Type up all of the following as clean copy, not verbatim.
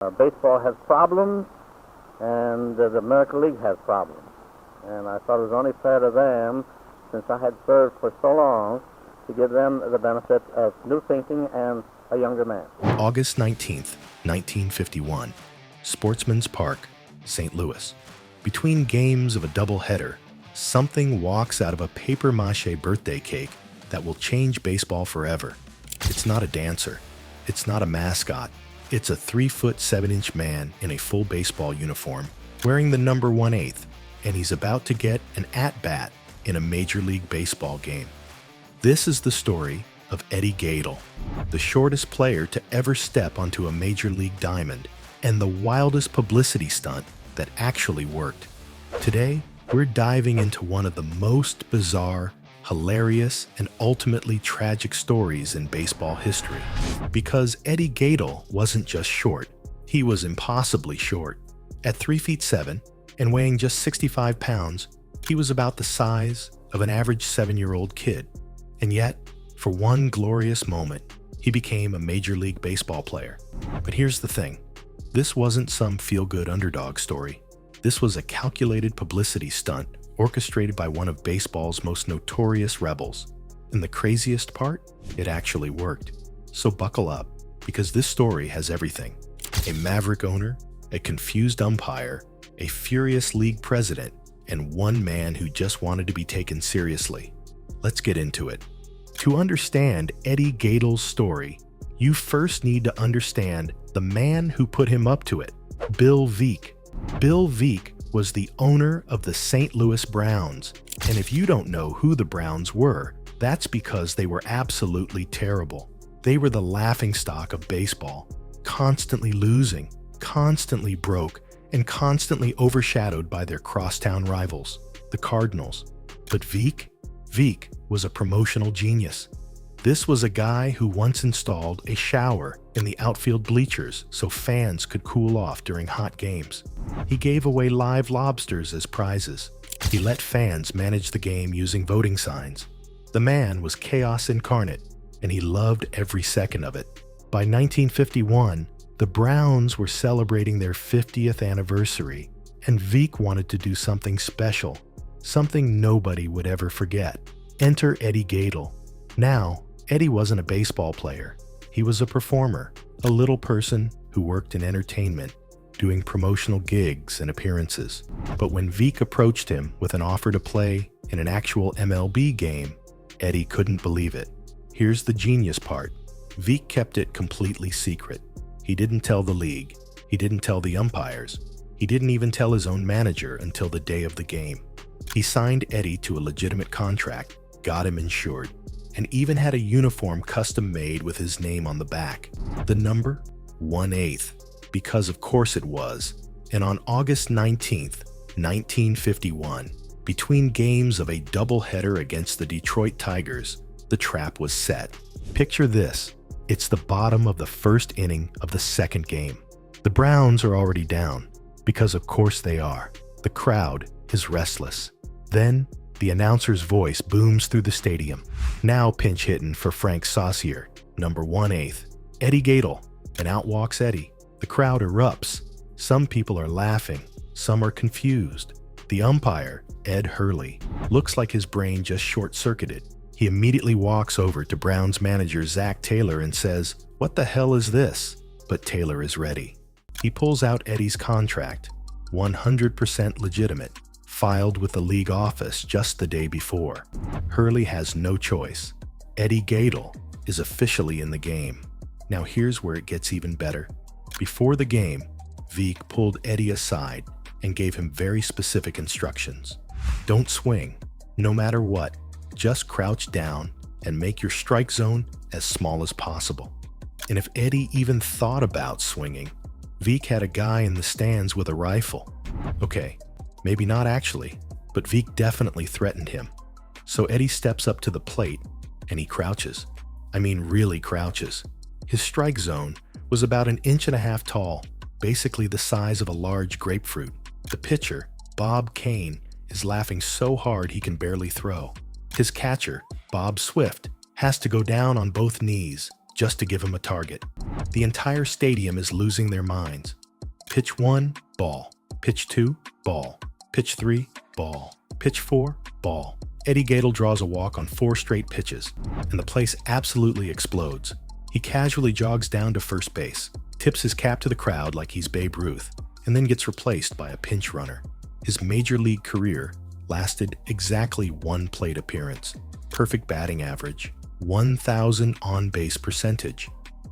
Baseball has problems, and the American League has problems. And I thought it was only fair to them, since I had served for so long, to give them the benefit of new thinking and a younger man. August 19th, 1951, Sportsman's Park, St. Louis. Between games of a doubleheader, something walks out of a papier-mâché birthday cake that will change baseball forever. It's not a dancer. It's not a mascot. It's a 3-foot 7-inch man in a full baseball uniform, wearing the number 1/8, and he's about to get an at-bat in a Major League Baseball game. This is the story of Eddie Gaedel, the shortest player to ever step onto a Major League diamond, and the wildest publicity stunt that actually worked. Today, we're diving into one of the most bizarre, hilarious, and ultimately tragic stories in baseball history. Because Eddie Gaedel wasn't just short, he was impossibly short. At 3 feet 7 and weighing just 65 pounds, he was about the size of an average 7-year-old kid. And yet, for one glorious moment, he became a Major League Baseball player. But here's the thing. This wasn't some feel-good underdog story. This was a calculated publicity stunt orchestrated by one of baseball's most notorious rebels. And the craziest part? It actually worked. So buckle up, because this story has everything. A maverick owner, a confused umpire, a furious league president, and one man who just wanted to be taken seriously. Let's get into it. To understand Eddie Gaedel's story, you first need to understand the man who put him up to it, Bill Veeck. Bill Veeck was the owner of the St. Louis Browns, and if you don't know who the Browns were, that's because they were absolutely terrible. They were the laughingstock of baseball, constantly losing, constantly broke, and constantly overshadowed by their crosstown rivals, the Cardinals. But Veeck was a promotional genius. This was a guy who once installed a shower in the outfield bleachers so fans could cool off during hot games. He gave away live lobsters as prizes. He let fans manage the game using voting signs. The man was chaos incarnate, and he loved every second of it. By 1951, the Browns were celebrating their 50th anniversary, and Veeck wanted to do something special, something nobody would ever forget. Enter Eddie Gaedel. Now, Eddie wasn't a baseball player. He was a performer, a little person who worked in entertainment, doing promotional gigs and appearances. But when Veeck approached him with an offer to play in an actual MLB game, Eddie couldn't believe it. Here's the genius part. Veeck kept it completely secret. He didn't tell the league. He didn't tell the umpires. He didn't even tell his own manager until the day of the game. He signed Eddie to a legitimate contract, got him insured, and even had a uniform custom made with his name on the back. The number? 1/8. Because of course it was. And on August 19th, 1951, between games of a doubleheader against the Detroit Tigers, the trap was set. Picture this. It's the bottom of the first inning of the second game. The Browns are already down, because of course they are. The crowd is restless. Then, the announcer's voice booms through the stadium. Now pinch hitting for Frank Saucier, number 1/8. Eddie Gaedel, and out walks Eddie. The crowd erupts. Some people are laughing. Some are confused. The umpire, Ed Hurley, looks like his brain just short-circuited. He immediately walks over to Browns manager Zach Taylor and says, "What the hell is this?" But Taylor is ready. He pulls out Eddie's contract, 100% legitimate, filed with the league office just the day before. Hurley has no choice. Eddie Gaedel is officially in the game. Now here's where it gets even better. Before the game, Veeck pulled Eddie aside and gave him very specific instructions. Don't swing, no matter what. Just crouch down and make your strike zone as small as possible. And if Eddie even thought about swinging, Veeck had a guy in the stands with a rifle. Okay, maybe not actually, but Veeck definitely threatened him. So Eddie steps up to the plate and he crouches. I mean really crouches. His strike zone was about 1.5 inches tall, basically the size of a large grapefruit. The pitcher, Bob Kane, is laughing so hard he can barely throw. His catcher, Bob Swift, has to go down on both knees just to give him a target. The entire stadium is losing their minds. Pitch 1, ball. Pitch 2, ball. Pitch 3, ball. Pitch 4, ball. Eddie Gaedel draws a walk on 4 straight pitches, and the place absolutely explodes. He casually jogs down to first base, tips his cap to the crowd like he's Babe Ruth, and then gets replaced by a pinch runner. His major league career lasted exactly 1 plate appearance, perfect batting average, 1,000 on-base percentage.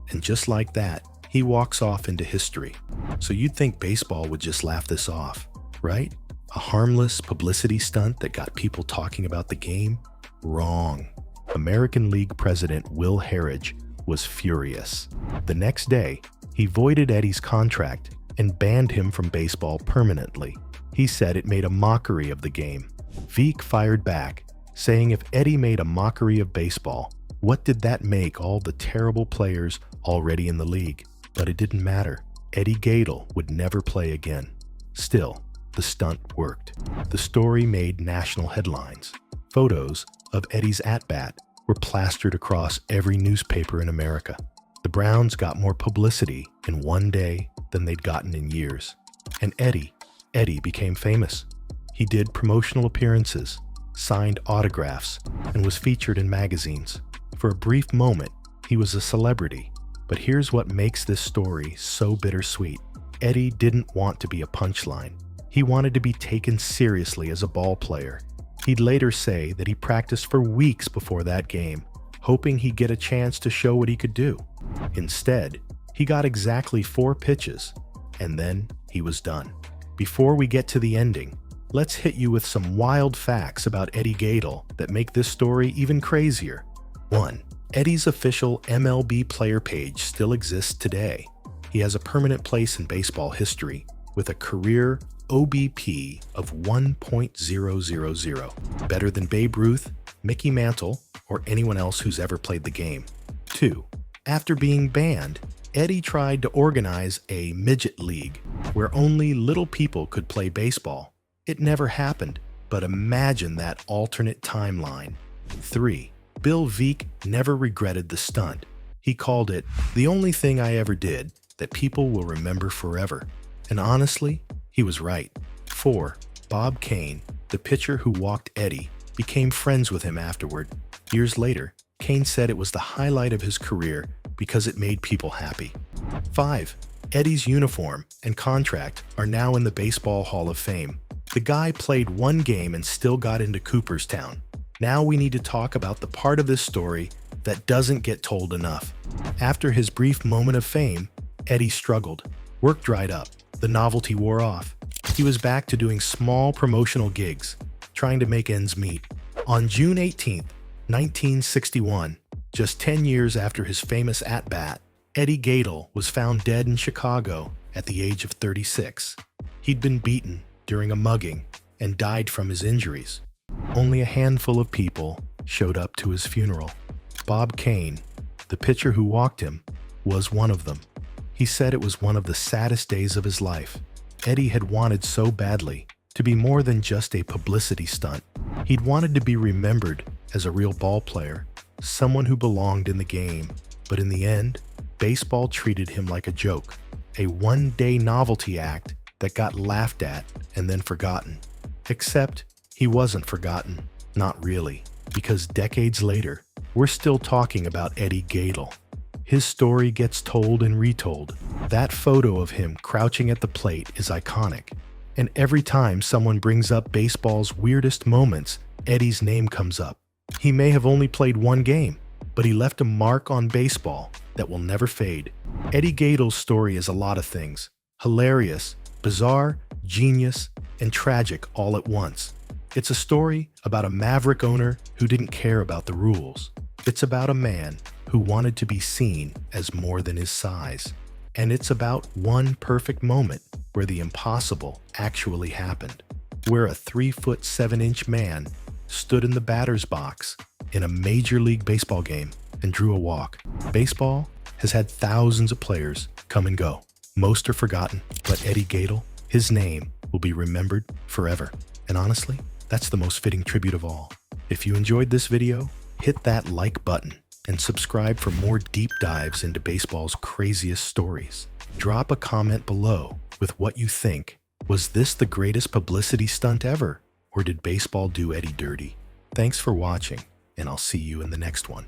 And just like that, he walks off into history. So you'd think baseball would just laugh this off, right? A harmless publicity stunt that got people talking about the game? Wrong. American League President Will Harridge was furious. The next day, he voided Eddie's contract and banned him from baseball permanently. He said it made a mockery of the game. Veeck fired back, saying if Eddie made a mockery of baseball, what did that make all the terrible players already in the league? But it didn't matter. Eddie Gaedel would never play again. Still, the stunt worked. The story made national headlines. Photos of Eddie's at-bat were plastered across every newspaper in America. The Browns got more publicity in one day than they'd gotten in years. And Eddie became famous. He did promotional appearances, signed autographs, and was featured in magazines. For a brief moment, he was a celebrity. But here's what makes this story so bittersweet. Eddie didn't want to be a punchline. He wanted to be taken seriously as a ball player. He'd later say that he practiced for weeks before that game, hoping he'd get a chance to show what he could do. Instead, he got exactly 4 pitches, and then he was done. Before we get to the ending, let's hit you with some wild facts about Eddie Gaedel that make this story even crazier. 1. Eddie's official MLB player page still exists today. He has a permanent place in baseball history with a career OBP of 1.000, better than Babe Ruth, Mickey Mantle, or anyone else who's ever played the game. 2. After being banned, Eddie tried to organize a midget league where only little people could play baseball. It never happened, but imagine that alternate timeline. 3. Bill Veeck never regretted the stunt. He called it the only thing I ever did that people will remember forever. And honestly, he was right. 4. Bob Kane, the pitcher who walked Eddie, became friends with him afterward. Years later, Kane said it was the highlight of his career because it made people happy. 5. Eddie's uniform and contract are now in the Baseball Hall of Fame. The guy played 1 game and still got into Cooperstown. Now we need to talk about the part of this story that doesn't get told enough. After his brief moment of fame, Eddie struggled. Work dried up. The novelty wore off. He was back to doing small promotional gigs, trying to make ends meet. On June 18, 1961, just 10 years after his famous at-bat, Eddie Gaedel was found dead in Chicago at the age of 36. He'd been beaten during a mugging and died from his injuries. Only a handful of people showed up to his funeral. Bob Kane, the pitcher who walked him, was one of them. He said it was one of the saddest days of his life. Eddie had wanted so badly to be more than just a publicity stunt. He'd wanted to be remembered as a real ball player, someone who belonged in the game. But in the end, baseball treated him like a joke, a one-day novelty act that got laughed at and then forgotten. Except he wasn't forgotten, not really, because decades later, we're still talking about Eddie Gaedel. His story gets told and retold. That photo of him crouching at the plate is iconic. And every time someone brings up baseball's weirdest moments, Eddie's name comes up. He may have only played 1 game, but he left a mark on baseball that will never fade. Eddie Gaedel's story is a lot of things. Hilarious, bizarre, genius, and tragic all at once. It's a story about a maverick owner who didn't care about the rules. It's about a man who wanted to be seen as more than his size. And it's about one perfect moment where the impossible actually happened, where a 3'7" man stood in the batter's box in a Major League Baseball game and drew a walk. Baseball has had thousands of players come and go. Most are forgotten, but Eddie Gaedel, his name will be remembered forever. And honestly, that's the most fitting tribute of all. If you enjoyed this video, hit that like button and subscribe for more deep dives into baseball's craziest stories. Drop a comment below with what you think. Was this the greatest publicity stunt ever? Or did baseball do Eddie dirty? Thanks for watching, and I'll see you in the next one.